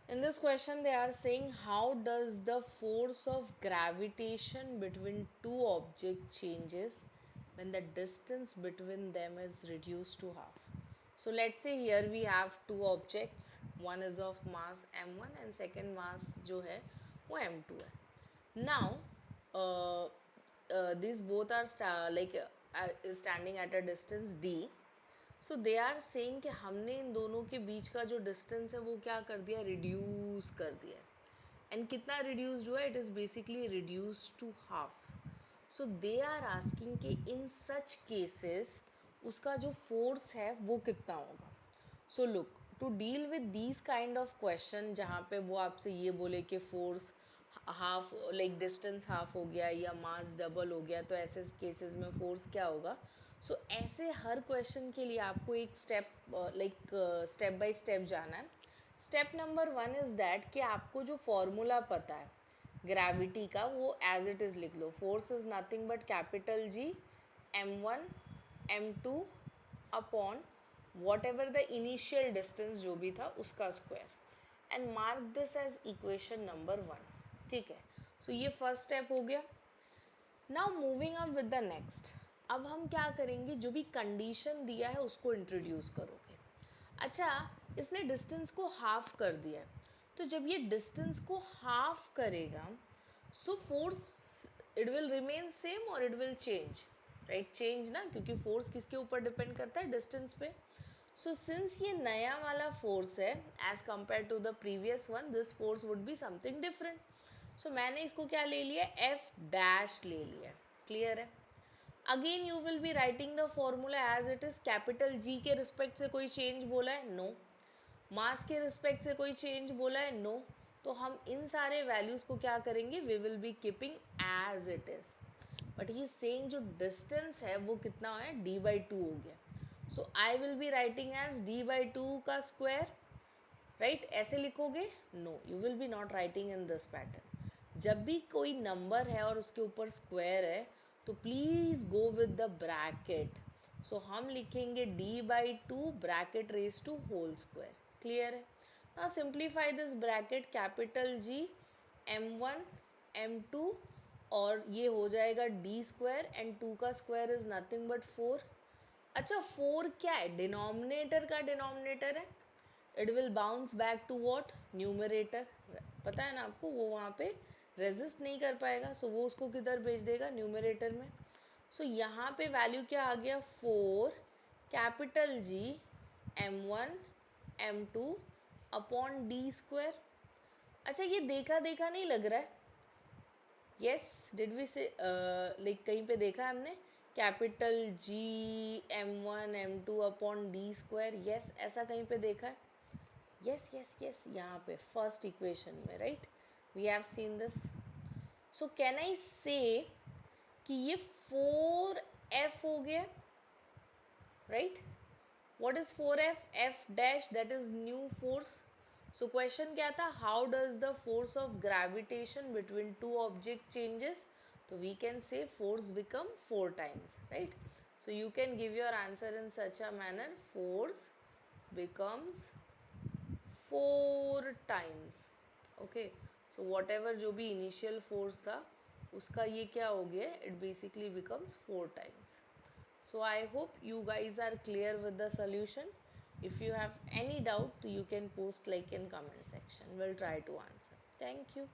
In this question, they are saying how does the force of gravitation between two objects changes when the distance between them is reduced to half. So let's say here we have two objects, one is of mass m1 and second mass जो है वो m2 है. Now these both are standing at a distance d. So they are saying कि हमने इन दोनों के बीच का जो डिस्टेंस है वो क्या कर दिया, रिड्यूस कर दिया. एंड कितना रिड्यूस्ड हुआ, it is basically reduce to half. So they are asking कि इन सच केसेस उसका जो फोर्स है वो कितना होगा. So look, to deal with these kind of question जहाँ पे वो आपसे ये बोले कि force half like distance half हो गया या मास डबल हो गया, तो ऐसे केसेस में फोर्स क्या होगा. सो ऐसे हर क्वेश्चन के लिए आपको एक स्टेप स्टेप बाय स्टेप जाना है. स्टेप नंबर 1 इज़ दैट कि आपको जो फॉर्मूला पता है ग्रेविटी का वो एज इट इज़ लिख लो. Force is nothing but capital G m1 m2 upon whatever the initial distance जो भी था उसका square, and mark this as equation number 1. ठीक है, सो ये फर्स्ट स्टेप हो गया. Now moving up with the next. अब हम क्या करेंगे, जो भी कंडीशन दिया है उसको इंट्रोड्यूस करोगे. अच्छा, इसने डिस्टेंस को हाफ कर दिया है, तो जब ये डिस्टेंस को हाफ करेगा so force it will remain same और it will change, right. Change ना, क्योंकि फोर्स किसके ऊपर डिपेंड करता है, डिस्टेंस पे. सो सिंस ये नया वाला फोर्स है as compared to the previous one, this force would be something different. So मैंने इसको क्या ले लिया, एफ डैश ले लिया. क्लियर है. Again you will be writing the formula as it is. Capital G के रिस्पेक्ट से कोई चेंज बोला है, नो. मास के रिस्पेक्ट से कोई चेंज बोला है, नो. तो हम इन सारे वैल्यूज को क्या करेंगे, we will be keeping as it is. But he saying जो डिस्टेंस है वो कितना है, d/2 हो गया. So I will be writing as d/2 का स्क्वायर, राइट. ऐसे लिखोगे, no, you will be not writing in this pattern. जब भी कोई नंबर है और उसके ऊपर स्क्वायर है तो please go with the bracket. So हम लिखेंगे d/2 bracket raise to whole square. Clear है. Now simplify this bracket, capital G m1 m2 और ये हो जाएगा d स्क्वायर एंड 2 का स्क्वायर इज नथिंग बट 4. अच्छा, 4 क्या है, डिनोमिनेटर का डिनोमिनेटर है. It will bounce back to what, numerator. पता है ना आपको, वो वहाँ पे रेजिस्ट नहीं कर पाएगा, सो वो उसको किधर भेज देगा, न्यूमरेटर में. सो यहाँ पे वैल्यू क्या आ गया, 4 capital G m1 m2 upon D square. अच्छा, ये देखा देखा नहीं लग रहा है. यस, डिड वी से लाइक कहीं पे देखा है हमने, capital G m1 m2 upon D square. Yes, ऐसा कहीं पे देखा है. यस यस यस, यहाँ पे फर्स्ट इक्वेशन में, right, we have seen this. So can I say कि ये 4f हो गया, right. What is 4f, f dash, that is new force. So question क्या था, how does the force of gravitation between two object changes. तो we can say force become 4 times, right. So you can give your answer in such a manner, force becomes 4 times. Okay, so what ever जो भी initial force था उसका ये क्या हो गया, it basically becomes 4 times. So I hope you guys are clear with the solution. If you have any doubt, you can post like in comment section. We'll try to answer. Thank you.